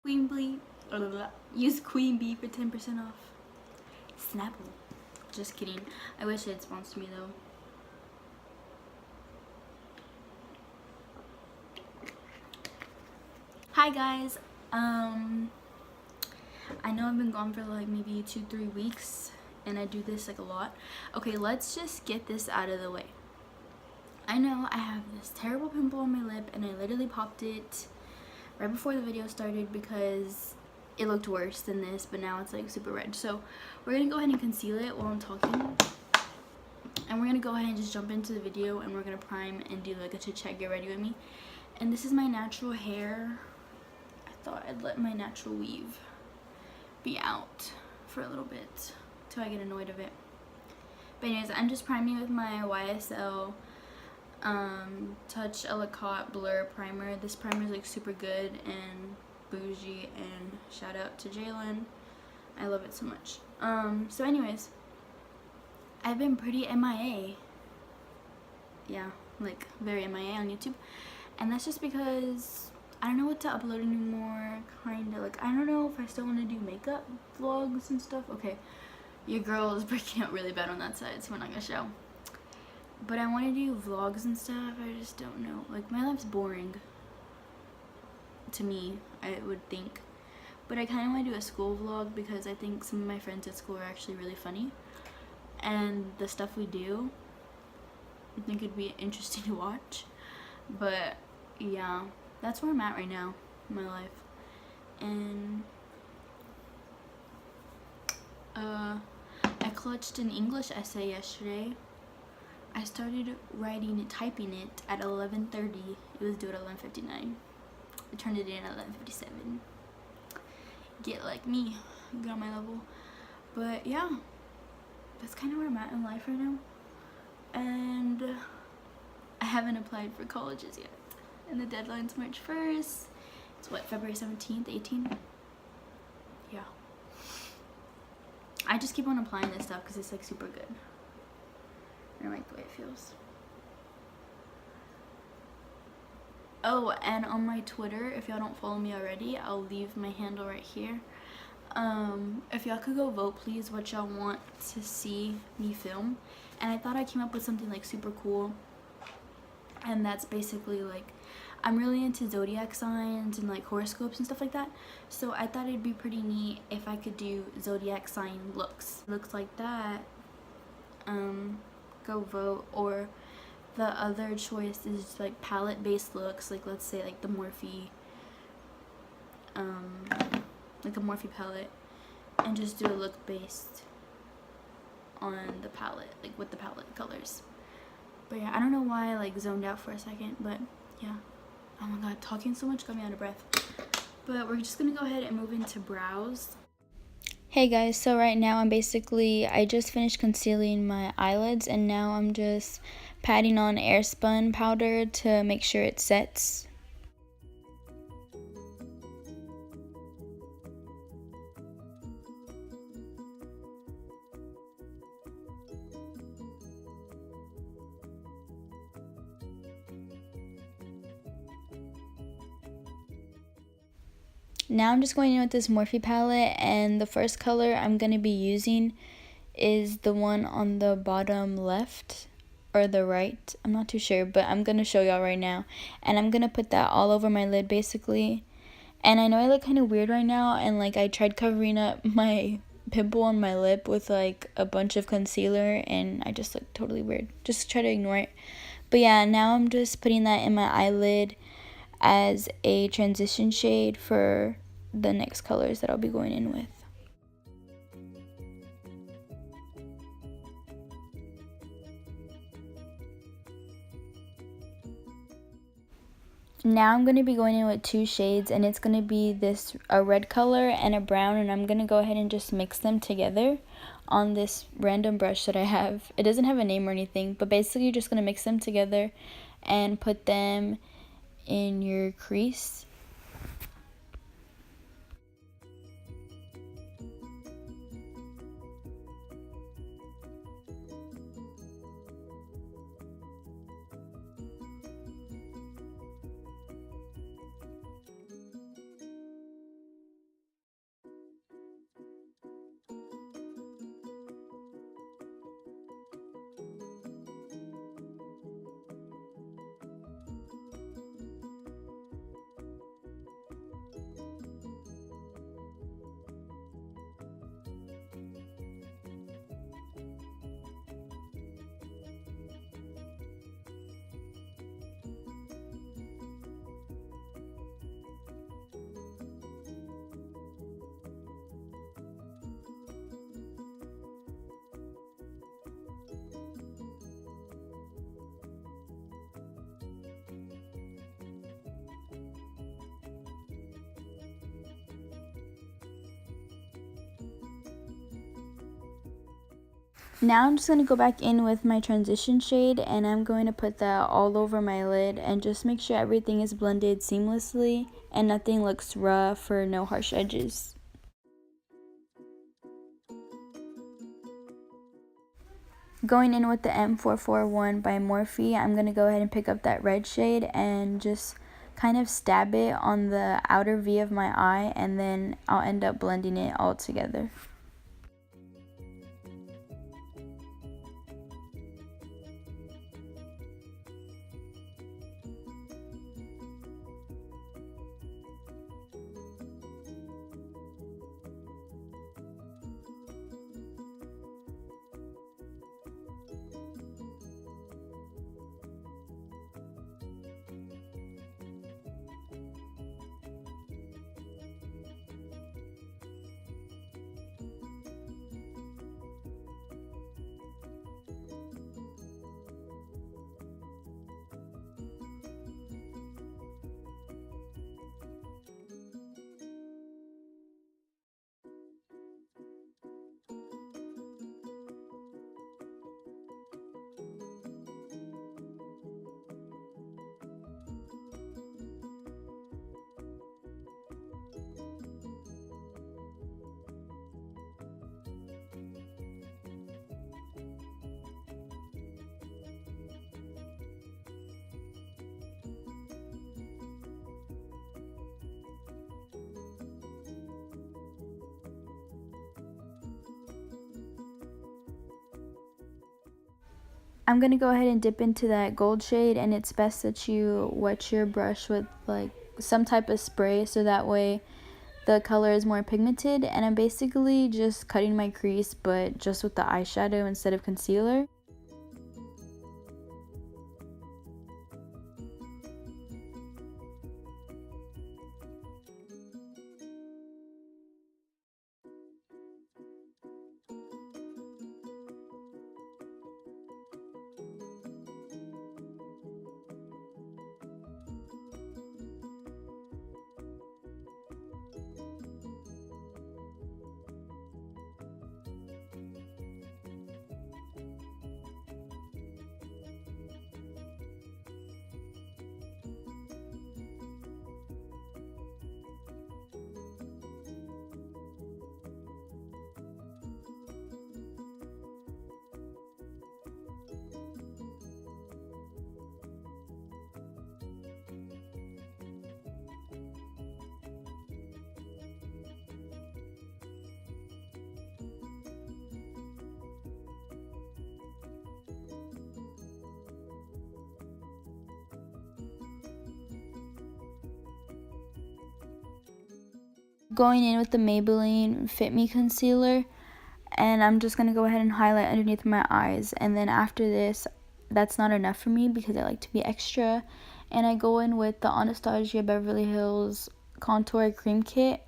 Queen Bee. Use Queen Bee for 10% off. Snapple. Just kidding. I wish it sponsored me though. Hi guys. I know I've been gone for like maybe 2-3 weeks and I do this like a lot. Okay, let's just get this out of the way. I know I have this terrible pimple on my lip and I literally popped it right before the video started because it looked worse than this, but now it's like super red. So we're gonna go ahead and conceal it while I'm talking, and we're gonna go ahead and just jump into the video, and we're gonna prime and do like a chit chat, get ready with me. And this is my natural hair. I thought I'd let my natural weave be out for a little bit till I get annoyed of it. But anyways, I'm just priming with my YSL Touch Ellicott Blur primer. This primer is like super good and bougie, and shout out to Jalen. I love it so much. So anyways, I've been pretty MIA. Yeah, like very MIA on YouTube, and that's just because I don't know what to upload anymore. Kinda like, I don't know if I still want to do makeup vlogs and stuff. Okay, your girl is breaking out really bad on that side, so we're not gonna show. But I want to do vlogs and stuff. I just don't know. Like, my life's boring to me, I would think. But I kind of want to do a school vlog because I think some of my friends at school are actually really funny. And the stuff we do, I think it'd be interesting to watch. But yeah, that's where I'm at right now in my life. And I clutched an English essay yesterday. I started writing and typing it at 11:30. It was due at 11:59. I turned it in at 11:57. Get like me, get on my level. But yeah, that's kind of where I'm at in life right now. And I haven't applied for colleges yet. And the deadline's March 1st. It's what, February 17th, 18th? Yeah. I just keep on applying this stuff because it's like super good. I like the way it feels. Oh, and on my Twitter, if y'all don't follow me already, I'll leave my handle right here. If y'all could go vote, please, what y'all want to see me film. And I thought I came up with something like super cool. And that's basically like, I'm really into zodiac signs and like horoscopes and stuff like that. So I thought it'd be pretty neat if I could do zodiac sign looks. Looks like that. Go vote. Or the other choice is like palette based looks, like let's say like the Morphe like a Morphe palette, and just do a look based on the palette, like with the palette colors. But yeah, I don't know why I like zoned out for a second, but yeah, oh my god, talking so much got me out of breath. But we're just gonna go ahead and move into brows. Hey guys, so right now I just finished concealing my eyelids, and now I'm just patting on Spun powder to make sure it sets. Now I'm just going in with this Morphe palette, and the first color I'm going to be using is the one on the bottom left or the right. I'm not too sure, but I'm going to show y'all right now. And I'm going to put that all over my lid basically. And I know I look kind of weird right now, and like I tried covering up my pimple on my lip with like a bunch of concealer, and I just look totally weird. Just try to ignore it. But yeah, now I'm just putting that in my eyelid as a transition shade for the next colors that I'll be going in with. Now I'm going to be going in with two shades, and it's going to be a red color and a brown, and I'm going to go ahead and just mix them together on this random brush that I have. It doesn't have a name or anything, but basically you're just going to mix them together and put them in your crease. Now I'm just going to go back in with my transition shade, and I'm going to put that all over my lid and just make sure everything is blended seamlessly and nothing looks rough or no harsh edges. Going in with the M441 by Morphe, I'm going to go ahead and pick up that red shade and just kind of stab it on the outer V of my eye, and then I'll end up blending it all together. I'm going to go ahead and dip into that gold shade, and it's best that you wet your brush with like some type of spray so that way the color is more pigmented. And I'm basically just cutting my crease, but just with the eyeshadow instead of concealer. Going in with the Maybelline Fit Me concealer, and I'm just going to go ahead and highlight underneath my eyes. And then after this, that's not enough for me because I like to be extra, and I go in with the Anastasia Beverly Hills Contour Cream Kit,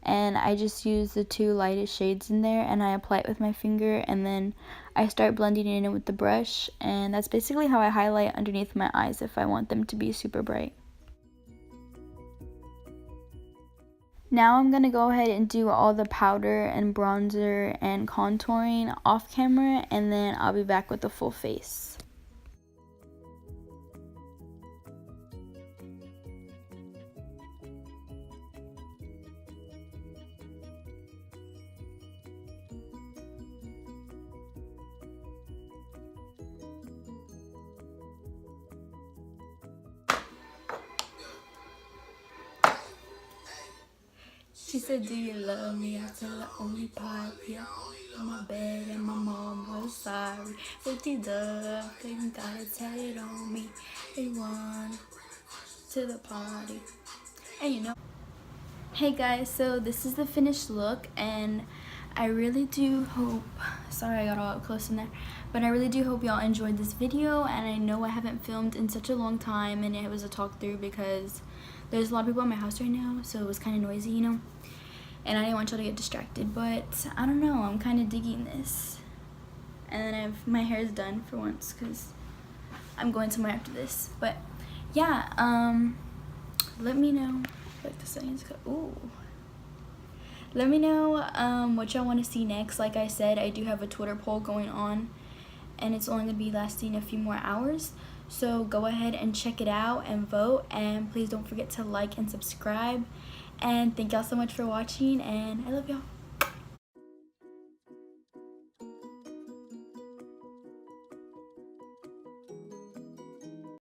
and I just use the two lightest shades in there, and I apply it with my finger, and then I start blending it in with the brush. And that's basically how I highlight underneath my eyes if I want them to be super bright. Now I'm going to go ahead and do all the powder and bronzer and contouring off camera, and then I'll be back with the full face. She said, do you love me? I said, the only part, yeah. On my bed and my mom was sorry. 50 love, they got it tatted on me. They won to the party. And you know. Hey guys, so this is the finished look, and I really do hope, sorry I got all up close in there, but I really do hope y'all enjoyed this video. And I know I haven't filmed in such a long time, and it was a talk through because there's a lot of people in my house right now, so it was kind of noisy, you know, and I didn't want y'all to get distracted. But I don't know, I'm kind of digging this. And then my hair is done for once because I'm going somewhere after this. But yeah, let me know. Like the settings go. Ooh. Let me know what y'all want to see next. Like I said, I do have a Twitter poll going on, and it's only going to be lasting a few more hours. So go ahead and check it out and vote, and please don't forget to like and subscribe. And thank y'all so much for watching, and I love y'all.